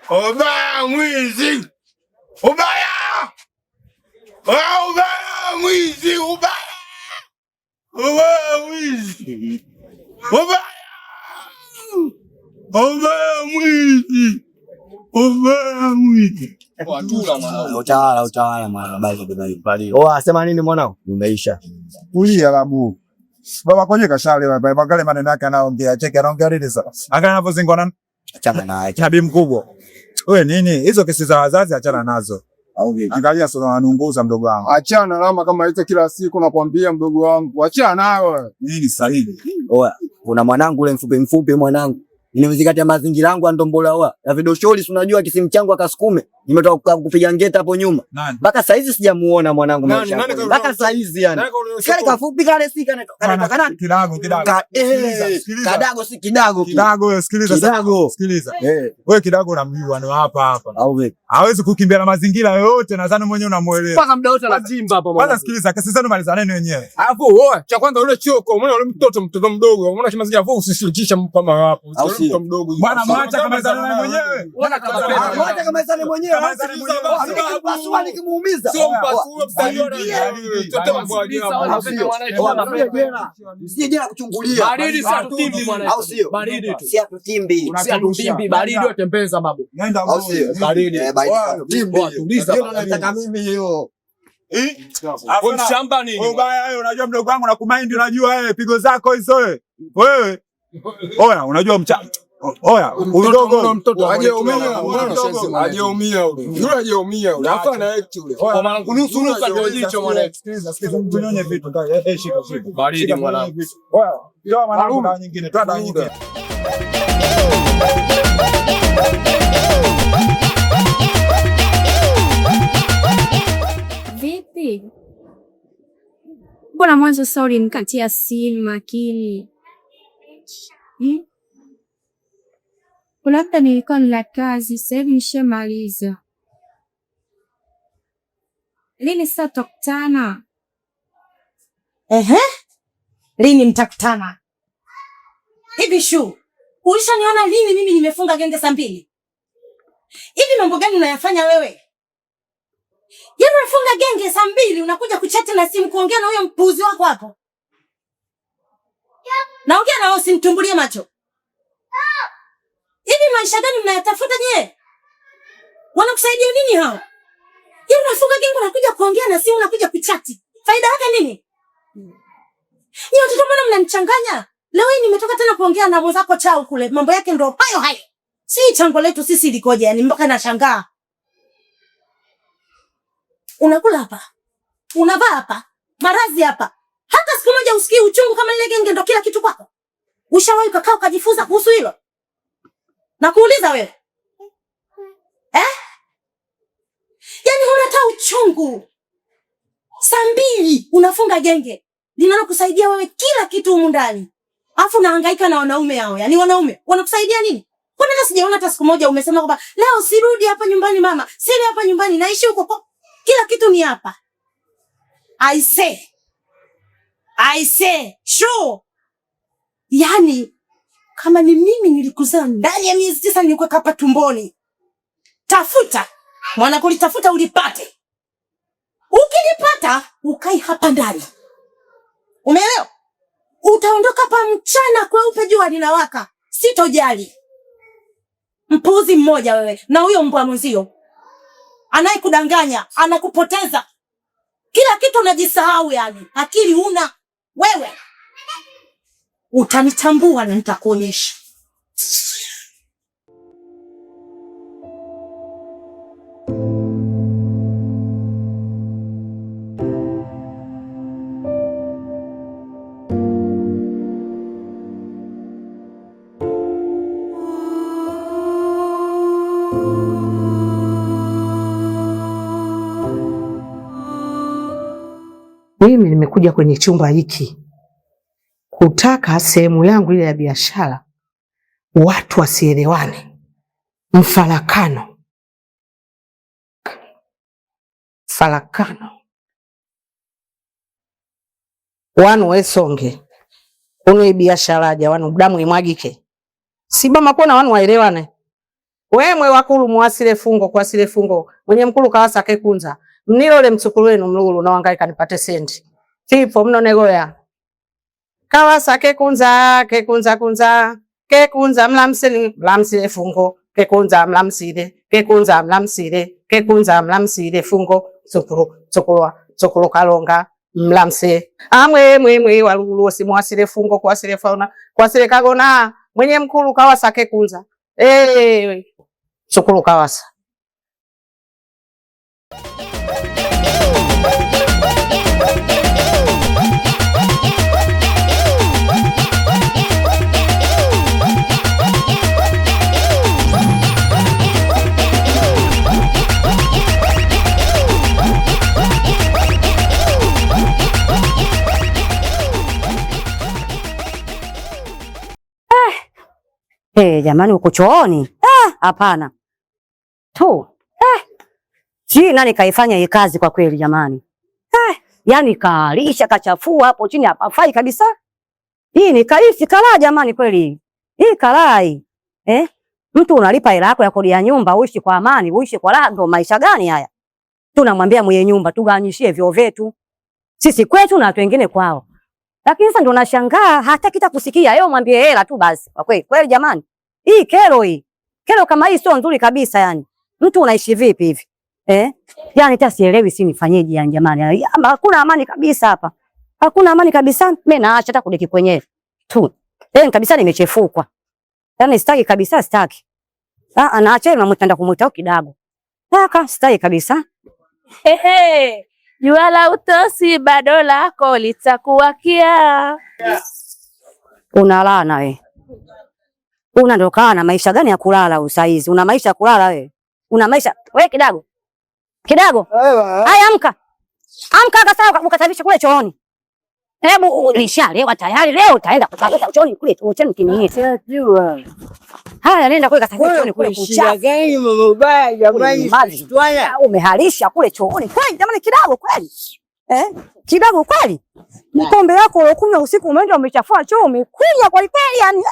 Ubaya mwizi. Ubaya. Ubaya mwizi, ubaya. Ubaya mwizi. Ubaya. Ubaya mwizi. Ubaya mwizi. Utawala mwana bali. Sema nini mwanao? Umeisha. Kulia babu. Baba kwenye kashale baba magale maneno yake anaongea cheki anaongea nini sasa? Anga anapozingwa na achana naye. Chabi mkubwa. Wewe nini? Hizo kesi za wazazi achana nazo. Angalia sasa wanunguza mdogo wangu. Achana lama kama hizo kila siku nakwambia mdogo wangu. Achana nayo. Nini sahihi? Kuna mwanangu ule mfupi mwanangu. Nimezikatia mazingira yangu andombola na vidosholi unajua kisimu changu akasukume. Nimetoka kupiga ngeta hapo nyuma. Mpaka saa hizi sijamuona mwanangu maisha. Mpaka saa hizi yani. Kale kafupi kale si kana kidago. Kadago si kidago. Kidago sikiliza. Wewe kidago unamjua ni hapa. Hawezi kukimbia na mazingira yoyote nadhani mwenyewe unamuelewa. Mpaka muda wote anatimba hapa mwana. Kwanza sikiliza kesi zenu malizaneni wenyewe. Alafu wewe cha kwanza ule choko umeona ule mtoto mdogo umeona mazingira hapo usishirikisha kama hapo. Mtoto mdogo. Bwana mwacha kama zana mwenyewe. Bwana kama zana mwenyewe. Pasua nikimuumiza. Sio mpasua msaliona. Mtoto msije jela kuchungulia. Baridi si atutimbi mwana. Au sio? Baridi tu. Si atutimbi. Si atutimbi. Baridi utembeza babu. Nenda au sio? Baridi. Timbi. Tuliza. Nataka mimi hiyo. Wewe shamba nini? Ubaya wewe unajua mdogo wangu nakumind unajua wewe pigo zako hizo wewe. Oya unajua Oya, mtoto hajaumia yule. Hapa na ex yule. Kwa maana kunusu ndio jicho mwana. Sikiliza tunyonye vitu. Shika. Baridi mwana. Oya, ndio mwanangu na nyingine. Twada nyingine. Vipi? Mbona mwanzo sorry nikatia simu akili? Labda nilikuwa nina kazi, sasa hivi nishamaliza. Lini sasa tutakutana? Lini mtakutana? Hivi shu, ulishaniona lini mimi nimefunga genge saa 2? Hivi mambo gani unayafanya wewe? Yaani unafunga genge saa 2 unakuja kuchati na simu kuongea na huyo mpuzi wako hapo? Naongea na wewe usinitumbulie macho. Hivi maisha gani mnayatafuta nyie? Wanakusaidia nini hao? Hivi unafunga genge unakuja kuongea na simu unakuja kuchati. Faida yake nini? Ni watoto mbona mnanichanganya? Leo hii nimetoka tena kuongea na mwenzako chao kule. Mambo yake ndio hayo. Si chango letu sisi likoje yani mpaka nashangaa. Unakula hapa. Unavaa hapa. Marazi hapa. Hata siku moja usikii uchungu kama lile genge ndio kila kitu kwako. Ushawahi kukaa ukajifunza kuhusu hilo? Nakuuliza wewe. Yaani unataka uchungu. Saa 2 unafunga genge. Linalokusaidia wewe kila kitu humu ndani. Alafu unahangaika na wanaume hao. Yaani wanaume wanakusaidia nini? Kwani hata sijaona hata siku moja umesema kwamba leo sirudi hapa nyumbani mama. Siri hapa nyumbani naishi huko. Kila kitu ni hapa. I say, sure. Yaani kama ni mimi nilikuzaa ndani ya miezi 9 nilikuwa hapa tumboni. Tafuta. Mwana kulitafuta ulipate. Ukilipata ukai hapa ndani. Umeelewa? Utaondoka hapa mchana kweupe jua linawaka. Sitojali. Mpuzi mmoja wewe na huyo mbwa mwenzio. Anayekudanganya, anakupoteza. Kila kitu unajisahau yani. Akili una wewe. Utanitambua na nitakuonyesha. Mimi nimekuja kwenye chumba hiki kutaka sehemu yangu ile ya biashara watu wasielewane, mfarakano. Wanu wesonge uno biashara ja wanu damu imwagike sibama kona wanu waelewane. Wemwe wakulu muasile fungo kwa sile fungo. Mwenye mkulu kawasa kekunza. Mnilole mtsukulu wenu mlulu na wangaika nipate sendi. Tipo mnonegoya. Kawasa kekunza kunza. Kekunza mlamsile fungo. Kekunza mlamsile fungo. Tsukulu kalonga mlamse. Amwe walulu simuasile fungo kwa sile fauna. Kwa sile kagona. Mwenye mkulu kawasa kekunza. Tsukulu kawasa. Jamani uko chooni? Hapana. Si nani kaifanya hii kazi kwa kweli jamani. Yaani kalisha kachafua hapo chini hapafai kabisa. Hii ni kalisi kalaa jamani kweli. Hii kalai. Mtu unalipa hela yako ya kodi ya nyumba uishi kwa amani, uishi kwa raha, ndo maisha gani haya? Tunamwambia mwenye nyumba tuganyishie vyo vyetu. Sisi kwetu na watu wengine kwao. Lakini sasa ndo nashangaa hataki hata kusikia. Yeye mwambie hela tu basi. Kwa kweli, kweli jamani. Hii kero hii. Kero kama hii sio nzuri kabisa yani. Mtu unaishi vipi hivi? Yaani hata sielewi si nifanyeje yani jamani. Hakuna amani kabisa hapa. Hakuna amani kabisa. Mimi naacha hata kudeki kwenyewe tu. Kabisa nimechefukwa. Yaani sitaki kabisa sitaki. Anaacha na mtanda kumuita kidago. Sitaki kabisa. Jua la utosi bado lako litakuwakia. Unalala we. Unaondoka na maisha gani ya kulala usaizi? Una maisha ya kulala we? Una maisha we kidago? Kidago? Haya amka. Amka akasema ukasafisha kule chooni. Hebu ulishalewa tayari leo utaenda kusafisha chooni kule chooni kinini. Sijua. Haya nenda kule kasafisha chooni kule kucha. Gani mbaya jamani? Umehalisha kule chooni. Kweli jamani kidago kweli? Kidago kweli? Mkombe wako ulokunywa usiku umeenda umechafua choo umekunya kweli kweli yani.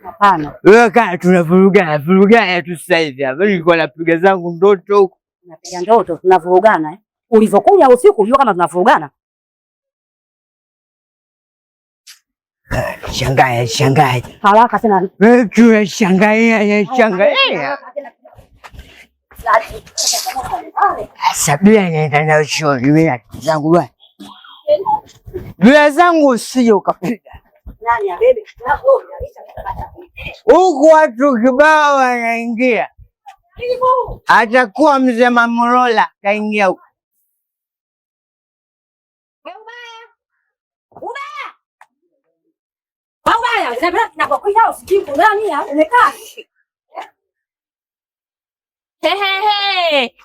Hapana. Wewe kana tunavurugana tu sasa hivi. Mimi nilikuwa napiga zangu ndoto huko. Napiga ndoto tunavurugana Ulivyokuja usiku unajua kama tunavurugana. Shangae. Haraka tena. Wewe shangae. Sabia nenda na shoni mimi zangu bwana. Bila zangu usije ukapiga. Nani ya bebe? Huku watu kibao wanaingia. Atakuwa mzee Mamrola kaingia huko.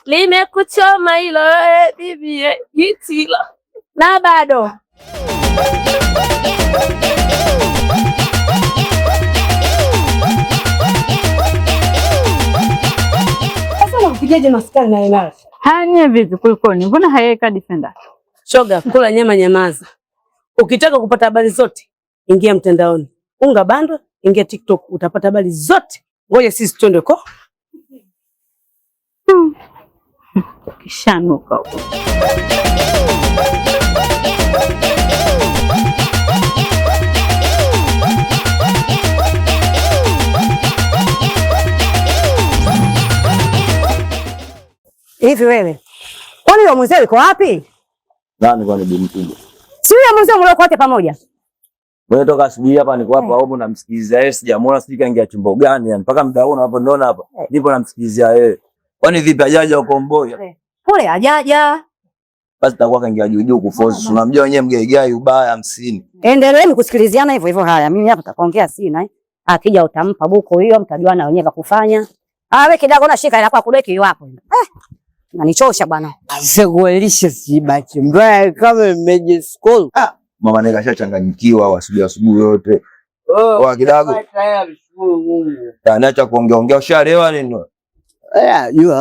Limekuchoma hilo bibi jitilo. Na bado. Sasa unapigaje maskari na yeye? Hanya vipi kulikoni? Mbona hayeka defender? Shoga, kula nyama nyamaza. Ukitaka kupata habari zote, ingia mtandaoni. Unga bando, ingia TikTok, utapata habari zote. Ngoja sisi twende ko. Kishanuka huko. Hivi wewe. Kwani yule mzee yuko wapi? Nani kwani bimpiga? Si yule mzee mlio wote pamoja. Wewe toka asubuhi hapa niko hapa au namsikilizia yeye sijamuona sijui kaingia chumba gani yani mpaka muda huu unapoona hapa. Nipo namsikilizia yeye. Kwani vipi ajaja uko Mboya? Kule hajaja. Basi takuwa kaingia juu kuforce. Unamjua wenyewe mgaigai ubaya 50. Endeleeni kusikiliziana hivyo hivyo haya. Mimi hapa nitakuongea sina. Akija utampa buko hiyo mtajuana wenyewe kwa kufanya. Wewe kidogo na shika ila kwa kudeki wapo. Unanichosha bwana. Sikuelisha sibaki. Mbaya kama mmeje school. Mama neka shachanganyikiwa au asubuhi yote. Kidogo. Anaacha kuongea ushalewa nini?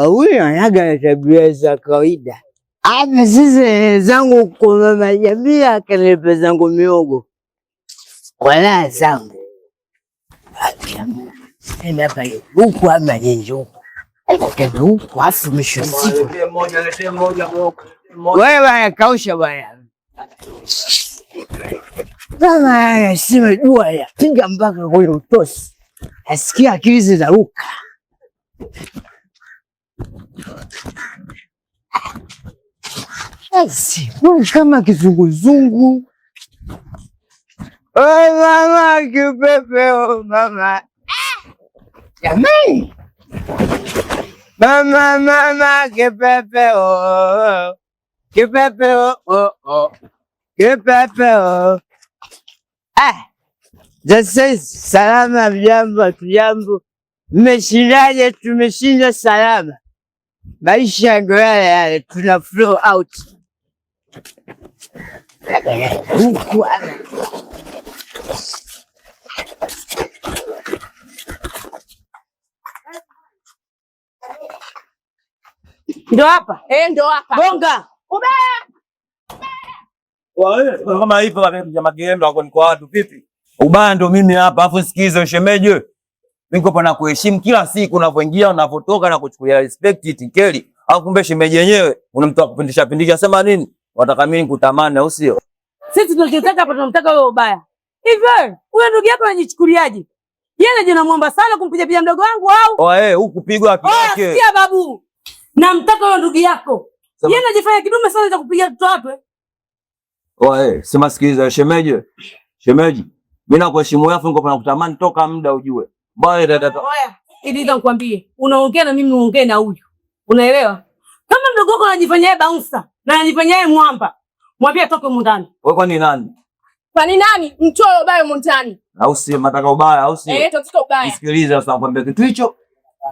Huyu anaga tabia za kawaida. Hapa sisi zangu kwa mama Jamila akanipa zangu miogo. Wala zangu. Sema hapa huku ama nje huku. Kende huku afu mwisho siku. Lete moja. Wewe bwana kausha bwana. Kama anasema dua ya pinga mpaka kwenye utosi. Asikia akili zinaruka. Kama kizunguzungu. Oi mama kipepeo mama. Jamani. Mama kipepeo. Kipepeo Kipepeo. Sasa salama mjambo tujambo. Mmeshindaje? Tumeshinda salama. Maisha ndio yale tuna flow out. Huku Ndo hapa. Ndo hapa. Gonga. Wewe kama ipo ya magembe wako ni kwa watu vipi? Ubaya ndo mimi hapa, afu sikize shemeji. Mimi niko pana kuheshimu kila siku unavyoingia unavotoka na kuchukulia respect itikeli. Au kumbe shemeji yenyewe unamtoa kupindisha sema nini? Wataka mimi kutamani au sio? Sisi tunachotaka hapa tunamtaka wewe ubaya. Hivi huyo ndugu yako anajichukuliaje? Yeye anajinamwomba sana kumpiga pia mdogo wangu au? Huku pigwa haki yake. Sikia babu. Namtaka wewe ndugu yako. Yeye anajifanya kidume sana cha kupiga mtoto wako. Sema sikiliza shemeji. Shemeji, mimi nakuheshimu yafu niko pana kutamani toka muda ujue. Baya dada. Ili nikwambie, unaongea na mimi uongee na huyu. Unaelewa? Kama mdogo wako anajifanya yeye bouncer na anajifanya yeye mwamba, mwambie atoke huko ndani. Wewe kwani nani? Kwani nani? Mchoro ubaya montani. Au si mataka ubaya au si? Tutaka ubaya. Nisikilize sasa nakwambia kitu hicho.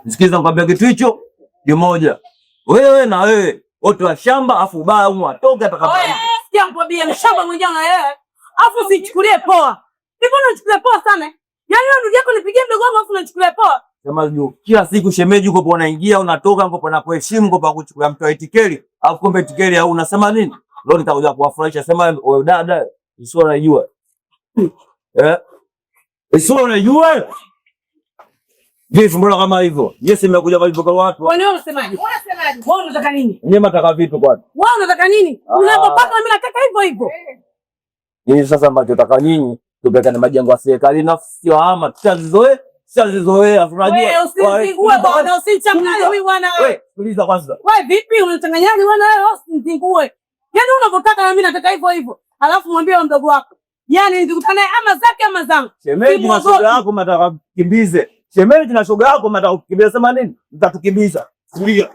Nisikilize nakwambia kitu hicho. Kimoja. Wewe na wewe wote wa shamba afu ubaya huko atoke atakapokuja. Sikia mkwambie mshamba mwenyewe unaelewa? Afu usichukulie poa. Hivyo unachukulia poa sana. Yaani wewe ndugu yako nipigie mdogo wangu afu unachukulia poa. Sema juu kila siku shemeji uko unaingia unatoka uko na kuheshimu uko kwa kuchukua mtu itikeli au kumbe itikeli au unasema nini? Leo nitakuja kuwafurahisha sema wewe dada usio unajua. Usio unajua? Vipi mbona kama hivyo? Yes nimekuja kwa hivyo kwa watu. Wewe unasemaje? Unasemaje? Wewe unataka nini? Mimi nataka vitu kwani. Wewe unataka nini? Unapopata mimi nataka hivyo hivyo. Hii sasa ambacho nataka nyinyi tupekane majengo ya serikali na sio hama tutazizoe. Unajua. Wewe usizingue bwana, usichanganye mimi bwana wewe. Wewe sikiliza kwanza. Wewe vipi unachanganyaje bwana wewe usizingue. Yaani unapotaka na mimi nataka hivyo hivyo. Alafu mwambie mdogo wako. Yaani nikikutana ama zake ama zangu. Shemeji na shoga yako mtaka kukimbize. Shemeji na shoga yako mtaka kukimbiza sema nini? Mtatukimbiza. Sikia.